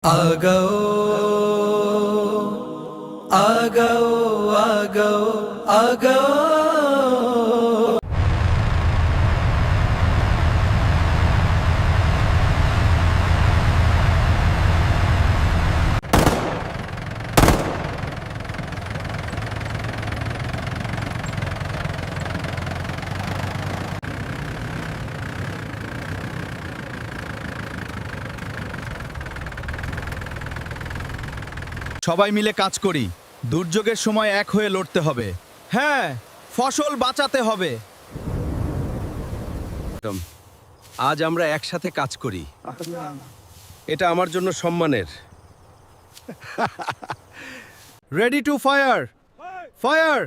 আগাও আগাও আগাও আগাও। সবাই মিলে কাজ করি। দুর্যোগের সময় এক হয়ে লড়তে হবে। হ্যাঁ, ফসল বাঁচাতে হবে। আজ আমরা একসাথে কাজ করি, এটা আমার জন্য সম্মানের। Ready to fire, fire.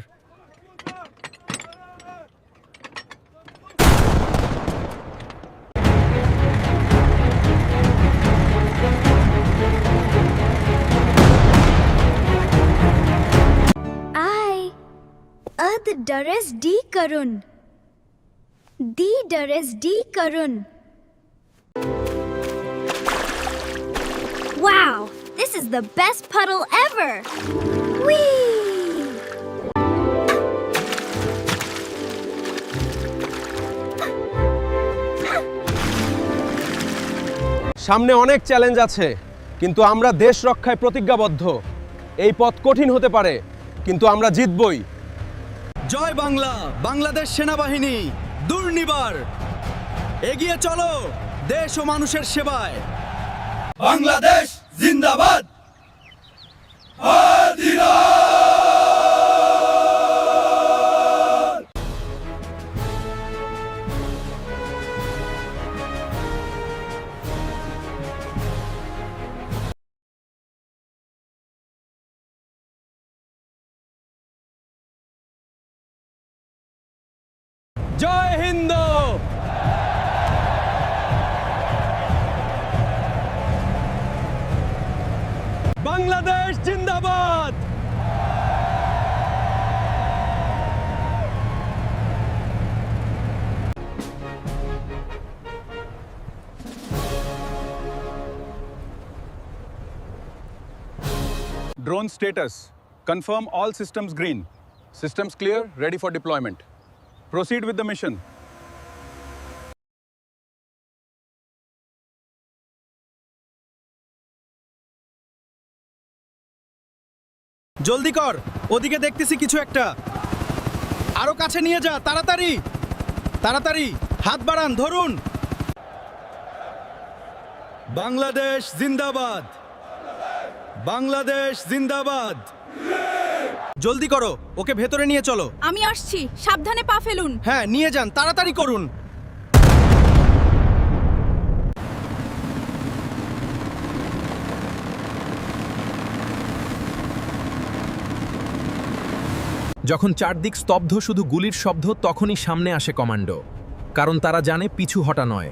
The Dares D Karun. The Dares D Karun. Wow, this is the best puddle ever. Whee! সামনে অনেক চ্যালেঞ্জ আছে, কিন্তু আমরা দেশ রক্ষায় প্রতিজ্ঞাবদ্ধ। এই পথ কঠিন হতে পারে, কিন্তু আমরা জিতবই। জয় বাংলা, বাংলাদেশ সেনাবাহিনী দুর্নিবার। এগিয়ে চলো দেশ ও মানুষের সেবায়। বাংলাদেশ জিন্দাবাদ। জয় হিন্দ। বাংলাদেশ জিন্দাবাদ। Drone status. Confirm all systems green. Systems clear, ready for deployment. Proceed with the mission. জলদি কর, ওদিকে দেখতেছি কিছু একটা। আরো কাছে নিয়ে যা, তাড়াতাড়ি তাড়াতাড়ি। হাত বাড়ান, ধরুন। বাংলাদেশ জিন্দাবাদ, বাংলাদেশ জিন্দাবাদ। জলদি করো, ওকে ভেতরে নিয়ে চলো। আমি আসছি, সাবধানে পা ফেলুন। হ্যাঁ, নিয়ে যান, তাড়াতাড়ি করুন। যখন চারদিক স্তব্ধ, শুধু গুলির শব্দ, তখনই সামনে আসে কমান্ডো। কারণ তারা জানে পিছু হটা নয়,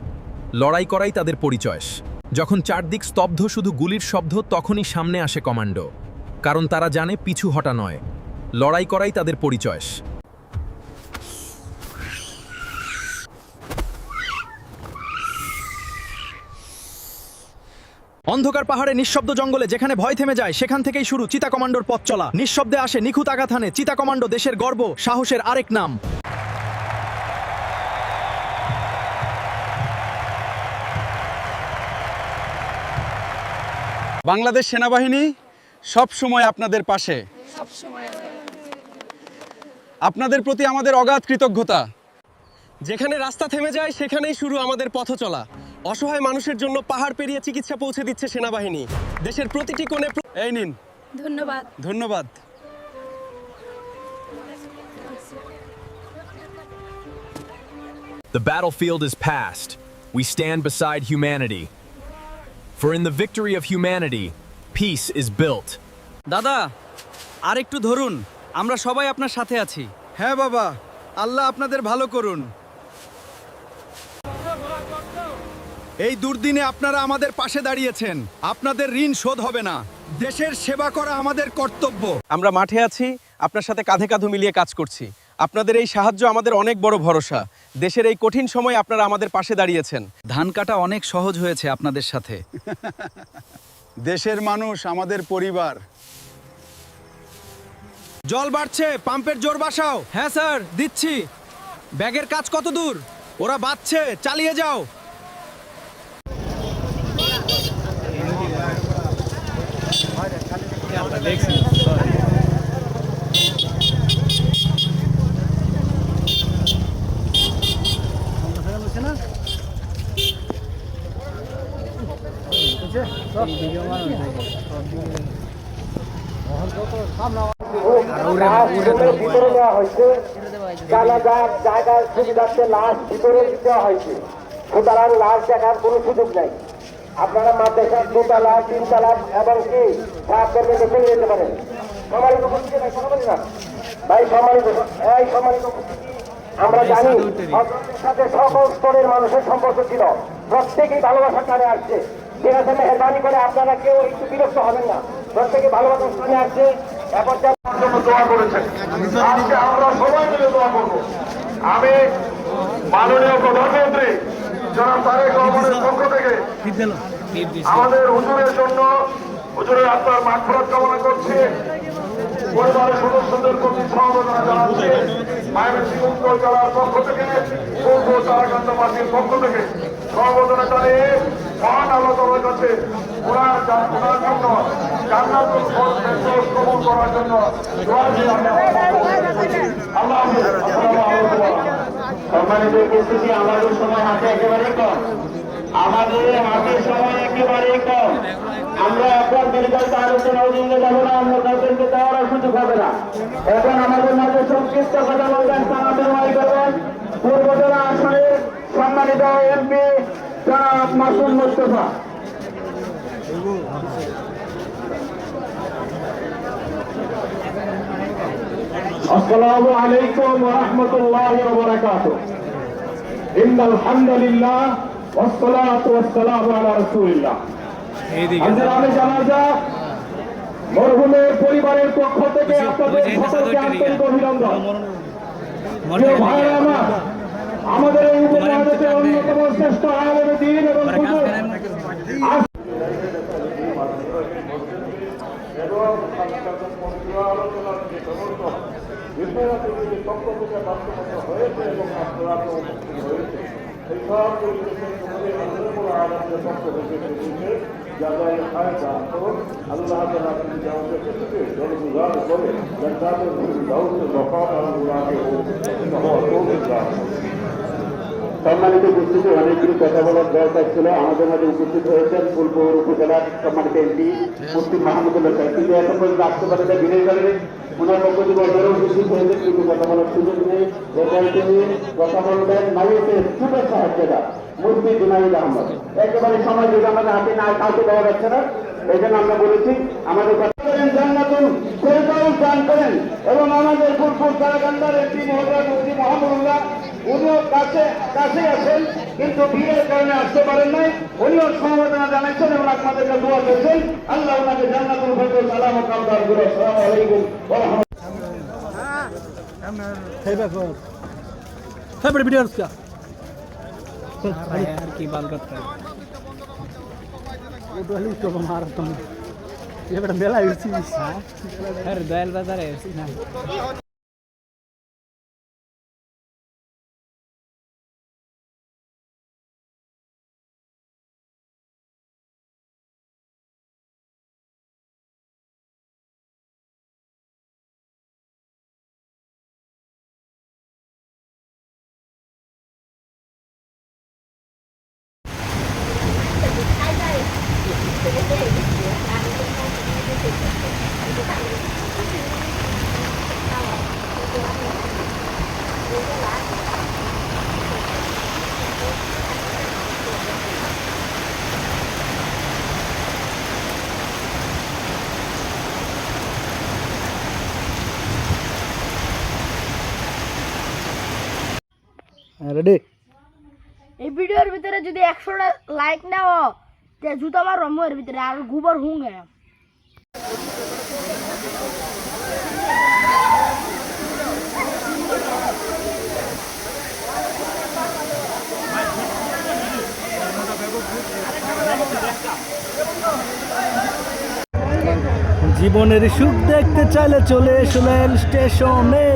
লড়াই করাই তাদের পরিচয়। যখন চারদিক স্তব্ধ, শুধু গুলির শব্দ, তখনই সামনে আসে কমান্ডো। কারণ তারা জানে পিছু হটা নয়, লড়াই করাই তাদের পরিচয়। অন্ধকার পাহাড়ে, নিঃশব্দ জঙ্গলে, যেখানে ভয় থেমে যায়, সেখান থেকেই শুরু চিতা কমান্ডোর পথ চলা। নিঃশব্দে আসে, নিখুঁত আঘাত হানে। চিতা কমান্ডো দেশের গর্ব, সাহসের আরেক নাম। বাংলাদেশ সেনাবাহিনী সব সময় আপনাদের পাশে। আপনাদের প্রতি আমাদের অগাধ কৃতজ্ঞতা। যেখানে রাস্তা থেমে যায়, সেখানেই শুরু আমাদের পথ চলা। অসহায় মানুষের জন্য পাহাড় পেরিয়ে চিকিৎসা পৌঁছে দিচ্ছে সেনাবাহিনী। দেশের প্রতিটি কোণে। এই নিন। ধন্যবাদ। ধন্যবাদ। The battlefield is past. We stand beside humanity. For in the victory of humanity, peace is built. দাদা, আর একটু ধরুন, আমরা সবাই আপনার সাথে আছি। হ্যাঁ বাবা, আল্লাহ আপনাদের ভালো করুন। এই দুর্দিনে আপনারা আমাদের পাশে দাঁড়িয়েছেন। আপনাদের ঋণ শোধ হবে না। দেশের সেবা করা আমাদের কর্তব্য। আমরা মাঠে আছি, আপনার সাথে কাঁধে কাঁধ মিলিয়ে কাজ করছি। আপনাদের এই সাহায্য আমাদের অনেক বড় ভরসা। দেশের এই কঠিন সময় আপনারা আমাদের পাশে দাঁড়িয়েছেন। ধান কাটা অনেক সহজ হয়েছে আপনাদের সাথে। দেশের মানুষ আমাদের পরিবার। জল বাড়ছে, পাম্পের জোর বাড়াও। হ্যাঁ স্যার, দিচ্ছি। ব্যাগের কাজ কত দূর? ওরা বাড়ছে, চালিয়ে যাও। ভিতরে দেওয়া হয়েছে, জানাজার জায়গার সুবিধার্থে লাশ ভিতরে দেওয়া হয়েছে, সুতরাং লাশ দেখার কোনো সুযোগ নাই। আপনারা মাদ্রাসার দোতলা, তিনতলা এবং কি সাহায্যের চলে যেতে পারেন। সম্মানিত উপস্থিতি ভাই, কথা বলি না ভাই, সম্মানিত এই সম্মানিত উপস্থিতি, আমরা জানি হযরতের সাথে সকল স্তরের মানুষের সম্পর্ক ছিল, প্রত্যেকেই ভালোবাসার টানে আসছে। ঠিক আছে, মেহরবানি করে আপনারা কেউ একটু বিরক্ত হবেন না, প্রত্যেকে ভালোবাসার টানে আসছে। এরপর দোয়া করেছেন, আজকে আমরা সবাই মিলে দোয়া করবো। আমি মাননীয় প্রধানমন্ত্রী জনাব তারেক রহমানের পক্ষ থেকে আমাদের হুজুরের জন্য, হুজুরের আত্মার মাগফিরাত কামনা করছি, পরিবারের সদস্যদের প্রতি সমবেদনা জানাচ্ছি। ময়মনসিংহ উত্তর জেলার পক্ষ থেকে, পূর্ব তারাকান্দাবাসীর পক্ষ থেকে সমবেদনা জানিয়ে মহান আল্লাহ তাআলার কাছে ওনার জন্য জান্নাতুল ফেরদৌস কবুল করার জন্য দোয়া করি। আল্লাহ হাফেজ। আসসালামু আলাইকুম। সম্মানিত উপস্থিতি, আমাদের সময় হাতে একেবারে কম, আমাদের হাতে সময় একেবারে কম। আমরা এখন বিস্তারিত আলোচনা দিতে যাব না, আমরা তাদেরকে দেওয়ার সুযোগ হবে না। এখন আমাদের মাঝে সংক্ষিপ্ত কথা বলবেন, সালামের মাই করবেন পূর্ব জেলা আসনের সম্মানিত এমপি জনাব মাসুম মুস্তাফা। আসসালামু আলাইকুম ওয়া রাহমাতুল্লাহি ওয়া বারাকাতুহু। ইন্নাল হামদুলিল্লাহ ওয়াস সালাতু ওয়াস সালামু আলা রাসূলিল্লাহ। আজকে জানাজা মরহুমের পরিবারের পক্ষ থেকে আপনাদের সকলকে আন্তরিক অভিনন্দন। প্রিয় ভাইরা আমার, আমাদের এই উপমহাদেশের অন্যতম শ্রেষ্ঠ আলেমে দ্বীন এবং হুজুর সম্মানিত উপস্থিতি, অনেকগুলি কথা বলার দরকার ছিল। আমাদের মাঝে উপস্থিত হয়েছেন ফুলপুর উপজেলার সম্মানিত এমপি মুফতি মাহমুদুল্লাহ সাহেব, কিন্তু এখন পর্যন্ত আসতে পারে না, বিনয় করেন। ওনার পক্ষ থেকে অন্যরাও উপস্থিত হয়েছেন, কিন্তু কথা বলার সুযোগ নেই। এখানে তিনি কথা বলবেন নাইয়ের সুপার সাহায্যটা মুফতি জুনাইদ আহমদ। একেবারে সময় যদি আমাদের হাতে না কাউকে দেওয়া যাচ্ছে না, এই জন্য আমরা বলেছি আমাদের জান্নাতুল ফেরদৌস দান করেন। এবং আমাদের ফুলপুর তারাকান্দার এমপি মহোদয় মুফতি মাহমুদুল্লাহ, উনিও কাছে আছেন, কিন্তু বিয়ের কারণে আসতে পারেন নাই। উনিও সমবেদনা জানাচ্ছেন এবং আপনাদেরকে দোয়া করছেন। আল্লাহ ওনাকে জান্নাতুল ফেরদৌস আলা মাকাম দান করুন। আসসালামু আলাইকুম ওয়া রাহমাতুল্লাহ। রেডি? এই ভিডিওর ভিতরে যদি 100টা লাইক নাও, তে জুতা মারো মোর ভিতরে আর গোবর হুঙ্গে। জীবনের সুখ দেখতে চাইলে চলে এসো রেল স্টেশনে,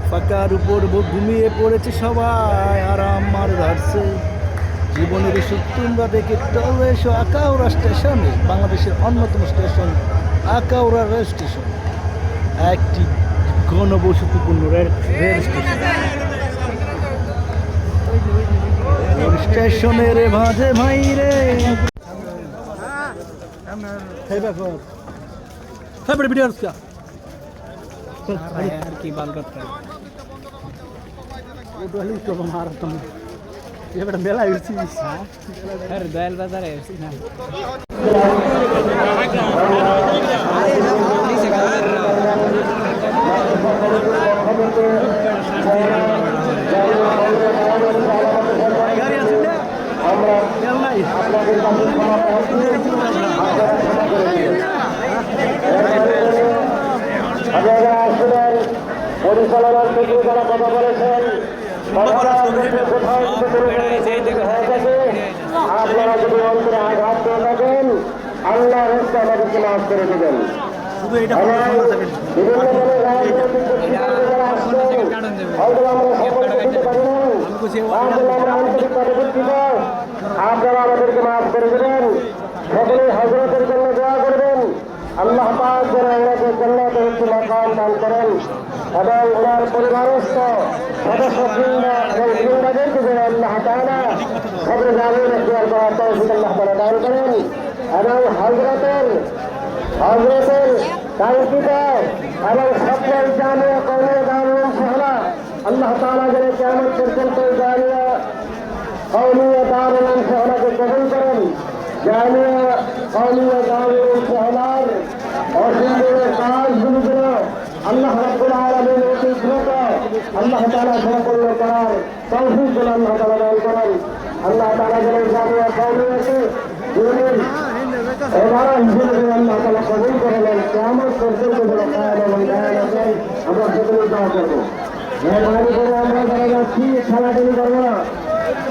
ফাঁকার উপর ঘুমিয়ে পড়েছে সবাই, আরাম আর ধারছে। জীবনের সুখ তোমরা দেখে চলে এসো আকাউড়া স্টেশনে, বাংলাদেশের অন্যতম স্টেশন আকাউড়া রেল স্টেশন, একটি ঘনবসতিপূর্ণ রেল স্টেশন। স্টেশনের মাঝে ভাই রে মেলা দয়াল বাজারে আপনারা আসলেন পরিচালনার ক্ষেত্রে যারা কথা বলেছেন, কথাটা কোথাও যদি হয়ে থাকে, আপনারা যদি অন্তরে আঘাত করে থাকেন, আল্লাহ হচ্ছে আমাদেরকে মাফ করে দেবেন। বিভিন্ন ধরনের রাজনৈতিক ব্যক্তিবর্গ যারা আসছেন, হয়তো আমরা সকলকে দিতে পারি না, আমরা আন্তরিকভাবে দুঃখিত, আপনারা আমাদেরকে মাফ করে দেবেন। সকলে হযরতের জন্য দোয়া করবেন, আল্লাহ পাক যেন ওনাকে জান্নাতে একটি মাকাম দান করেন এবং ওনার পরিবারস্থ সদস্যবৃন্দ এবং বৃন্দাদেরকে যেন আল্লাহ তাআলা কবরে জামিন এখতিয়ার করার তৌফিক আল্লাহ তাআলা দান করেন এবং হযরতের কাঙ্ক্ষিত এবং সফল জামিয়া কওমিয়া দারুল শাহরা আল্লাহ তাআলা যেন কিয়ামত পর্যন্ত জামিয়া কওমিয়া দারুল শাহরাকে কবুল করেন। জামিয়া কওমিয়া দারুল শাহরার অসুন্দর কাজগুলো যেন আল্লাহ রাব্বুল আলামিন অতি দ্রুত আল্লাহ তাআলা সম্পন্ন করার তৌফিক যেন আল্লাহ তাআলা দান করেন। আল্লাহ তাআলা যেন জামিয়া কওমিয়াকে দিনের এবারে হিসেবে আল্লাহ তাআলা কবুল করে নেন, কিয়ামত পর্যন্ত যেন কায়েম এবং দায়েম আছেন, আমরা সকলে দোয়া করব। মেহরবানি করে আমরা যারা যাচ্ছি ঠেলাঠেলি করবো না,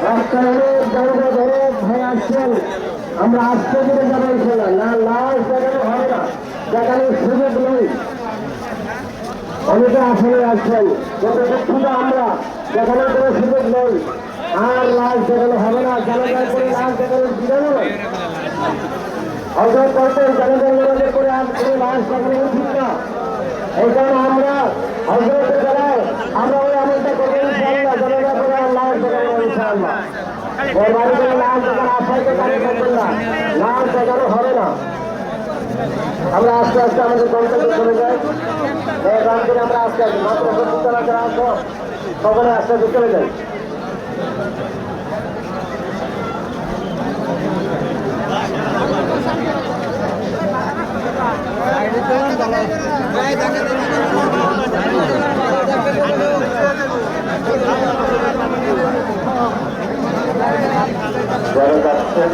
রাস্তায় অনেক জায়গা ধরে ভাই আসছেন, আমরা আস্তে ধীরে যাবো ইনশাআল্লাহ, না লাশ দেখানো হয় না, দেখানোর সুযোগ নেই। অনেকে আসলে আসছেন, যত দুঃখিত আমরা, দেখানোর কোনো সুযোগ নেই, আর লাশ দেখানো হবে না, জানাজার করে লাশ দেখানোর বিধান নয়। হযরত করতেন জানাজার নামাজের করে আর কোনো লাশ দেখানো উচিত না। এই কারণে আমরা হযরতের বেলায় আমরা ওই আমলটা করবো ইনশাআল্লাহ, জানাজার করে আর লাশ দেখানো ইনশাআল্লাহ। ওই বাড়ি করে লাশ দেখানো আশাইতে কাজ করবেন না, লাশ দেখানো হবে না। আমরা আস্তে আস্তে আমাদের গন্তব্যে চলে যাই, গান করে আমরা আস্তে আস্তে মাত্র 70 জন যারা আসবো সকলে আস্তে আস্তে চলে যাই। যারা যাচ্ছেন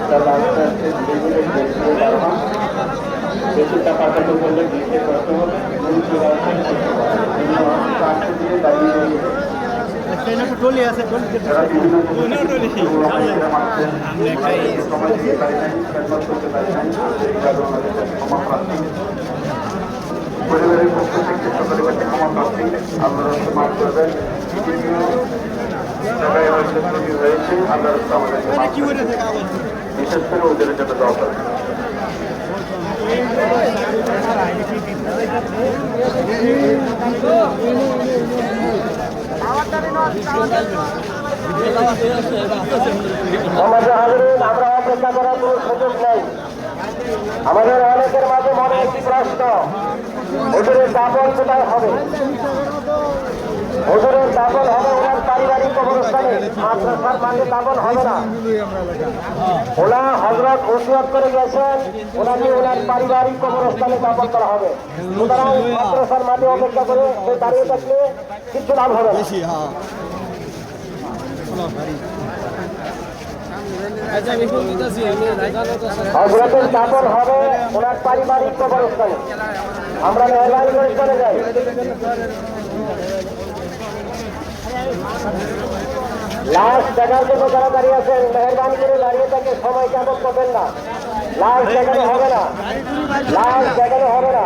তারা আস্তে আস্তে ধীরে ধীরে দেখতে পারবা, বেশি টাকাটাকে বললে দিতে করতে হবে, আস্তে ধীরে দাঁড়িয়ে রয়েছে। যারা বিভিন্ন সময় দিতে পারি নাই, খেদমত করতে পারি নাই, ক্ষমা প্রার্থী পরিবারের পক্ষ থেকে সকলের কাছে ক্ষমা প্রার্থী, আল্লাহর রাস্তায় মাফ করবেন। বিভিন্ন জায়গায় হয়তো ত্রুটি হয়েছে, আল্লাহর রাস্তায় আমাদেরকে মাফ করবেন, বিশেষ করে ওদের জন্য দোয়া করবেন। আমরা অপেক্ষা করার কোনো সুযোগ নেই। আমাদের অনেকের মাঝে মনে একটি প্রশ্ন, হুজুরের দাফন কোথায় হবে? হুজুরের দাফন হবে ওনার পারিবারিক কবরস্থানে, মাদ্রাসার মাঠে দাফন হবে না। ওনা হযরত ওসিয়ত করে গেছেন, ওনাকে ওনার পারিবারিক কবরস্থানে দাফন করা হবে। সুতরাং মাদ্রাসার মাঠে অপেক্ষা করে দাঁড়িয়ে থাকলে কিছু লাভ হবে না। হযরতের দাফন হবে ওনার পারিবারিক কবরস্থানে। আমরা মেহরবানি করে চলে যাই। লাশ দেখার জন্য যারা দাঁড়িয়ে আছেন মেহরবানি করে দাঁড়িয়ে থাকে, সময় কেমন করবেন না। লাশ দেখানো হবে না, লাশ দেখানো হবে না।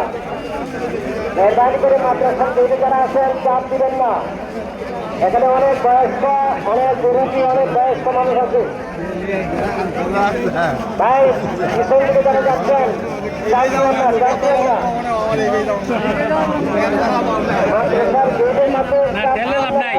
মেহরবানি করে মাদ্রাসার তৈরি যারা আছেন চাপ দিবেন না। এখানে অনেক বয়স্ক, অনেক মুরব্বী, অনেক বয়স্ক মানুষ আছে। ভাই পিছন দিকে যারা যাচ্ছেন চাপ দিবেন না, চাপ দিবেন না। মাদ্রাসার গেটের মাঝে চাপ দিবেন না।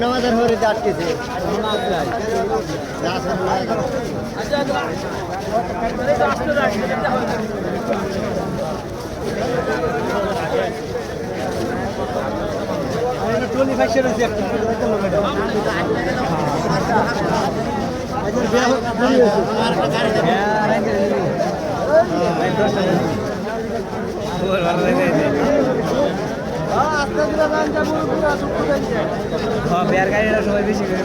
নামাজের হরে আটকেছে বিয়ার গাড়িটা সবাই বেশি করে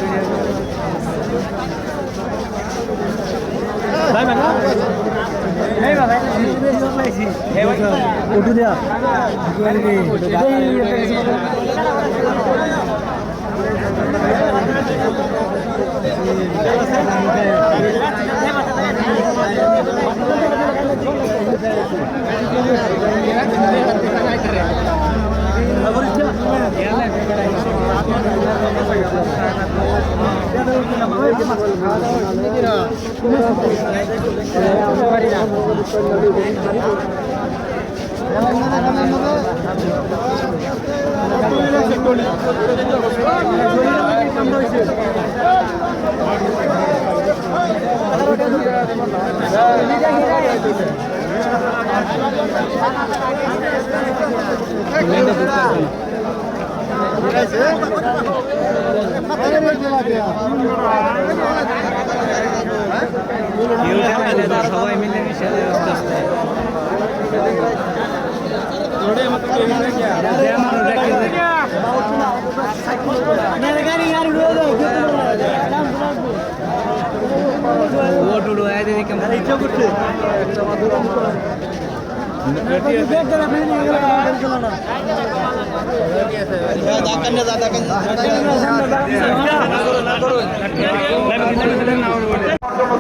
সবাই মিলে মিশে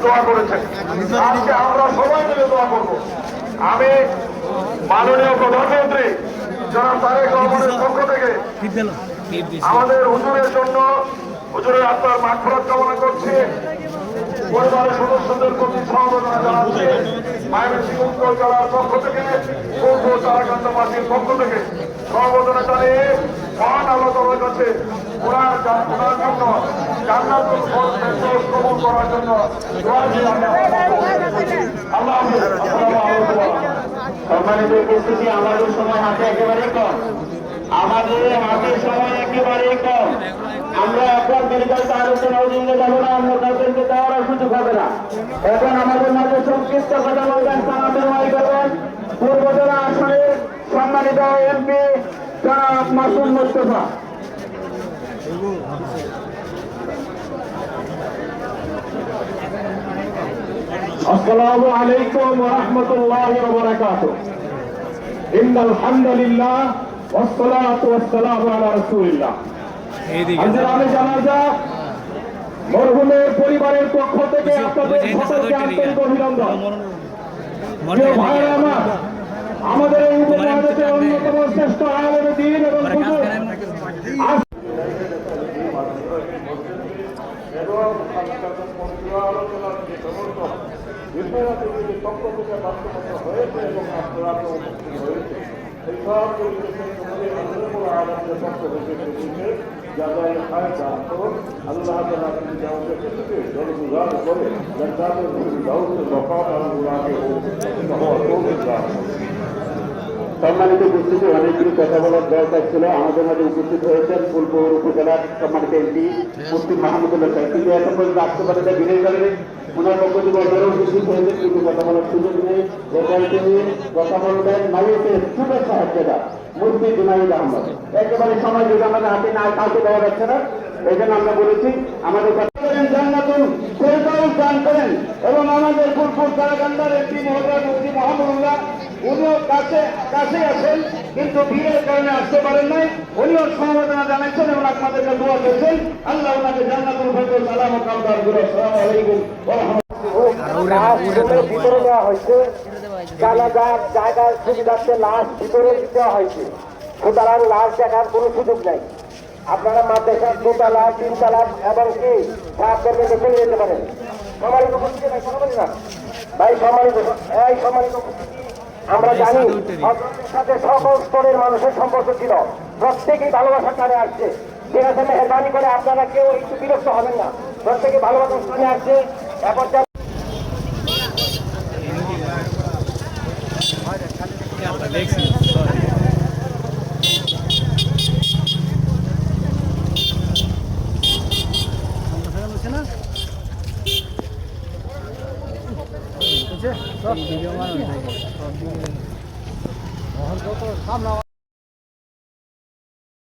দোয়া করেছেন। আজকে আমরা সবাই মিলে দোয়া করবো। আমি মাননীয় প্রধানমন্ত্রী জনাব তারেক রহমানের পক্ষ থেকে আমাদের হুজুরের জন্য, হুজুরের আত্মার মাগফিরাত কামনা করছি। পরিবারের সদস্যদের প্রতি সমবেদনা জানাচ্ছি। ময়মনসিংহ উত্তর জেলার পক্ষ থেকে, পূর্ব তারাকান্দাবাসীর পক্ষ থেকে সমবেদনা জানিয়ে মহান আল্লাহ তাআলার কাছে ওনার জন্য জান্নাতুল ফেরদৌস কবুল করার জন্য দোয়া করি। আল্লাহ হাফেজ। আসসালামু আলাইকুম। সম্মানিত উপস্থিতি, আমাদের সময় হাতে একেবারে কম, আমাদের হাতে সময় একেবারে কম। আমরা এখন মেডিকেল আলোচনার জন্য যাবো না, অন্য কাউকে দেওয়ার সুযোগ হবে না। এখন আমাদের মাঝে সংক্ষিপ্ত কথা বলবেন, সালামের করবেন পূর্ব জেলা আসনের সম্মানিত এমপি জনাব মাসুম মুস্তাফা। আসসালামু আলাইকুম ওয়া রাহমাতুল্লাহি ওয়া বারাকাতুহু। ইন্নাল হামদুলিল্লাহ ওয়াস সালাতু ওয়াস সালামু আলা রাসূলিল্লাহ। আমি জানাজা মরহুমের পরিবারের পক্ষ থেকে আপনাদের সকলকে আন্তরিক অভিনন্দন। প্রিয় ভাইরা আমার, আমাদের এই উপমহাদেশের অন্যতম শ্রেষ্ঠ আলেম দ্বীন এবং হুজুর সম্মানিত উপস্থিতি, অনেকগুলি কথা বলার দরকার ছিল। আমাদের মাঝে উপস্থিত হয়েছেন ফুলপুর উপজেলার সম্মানিত এমপি মুফতি মাহমুদুল্লাহ সাহেব, কিন্তু এখন পর্যন্ত আসতে পারে বিনয় করেন। ওনার পক্ষ থেকে অন্যরা উপস্থিত হয়েছেন, কিন্তু কথা বলার সুযোগ নেই। এখানে তিনি কথা বলবেন নাইয়ের সুবের সাহেবেরা মুফতি জুনাইদ আহমদ। একেবারে সময় যদি আমাদের হাতে না কাউকে দেওয়া যাচ্ছে না, এই জন্য আমরা বলেছি আমাদের জান্নাতুল ফেরদাউস দান করেন। এবং আমাদের ফুলপুর কারাগান্ডার এমপি মহোদয় মুফতি মাহমুদুল্লাহ, উনিও কাছে আছেন, কিন্তু বিয়ের কারণে আসতে পারেন নাই। উনিও সমবেদনা জানাচ্ছেন এবং আপনাদেরকে দোয়া করছেন। আল্লাহ ওনাকে জান্নাতুল ফেরদাউস সালাম ও কামদার করে। আসসালামু আলাইকুম ওয়া রাহমাতুল্লাহ। ভিতরে দেওয়া হয়েছে, জানাজার জায়গার সুবিধার্থে লাশ ভিতরে দেওয়া হয়েছে, সুতরাং লাশ দেখার কোনো সুযোগ নাই। আপনারা মাদ্রাসার 2 তলা 3 তলা এবং কি সাত কর্মীকে চলে যেতে পারেন। সম্মানিত উপস্থিতি ভাই, কথা বলি না ভাই, সম্মানিত উপস্থিতি, আমরা জানি হযরতের সাথে সকল স্তরের মানুষের সম্পর্ক ছিল, প্রত্যেকেই ভালোবাসার টানে আসছে। ঠিক আছে, মেহরবানি করে আপনারা কেউ একটু বিরক্ত হবেন না, প্রত্যেকে ভালোবাসার টানে আসছে। এরপর ভিডিও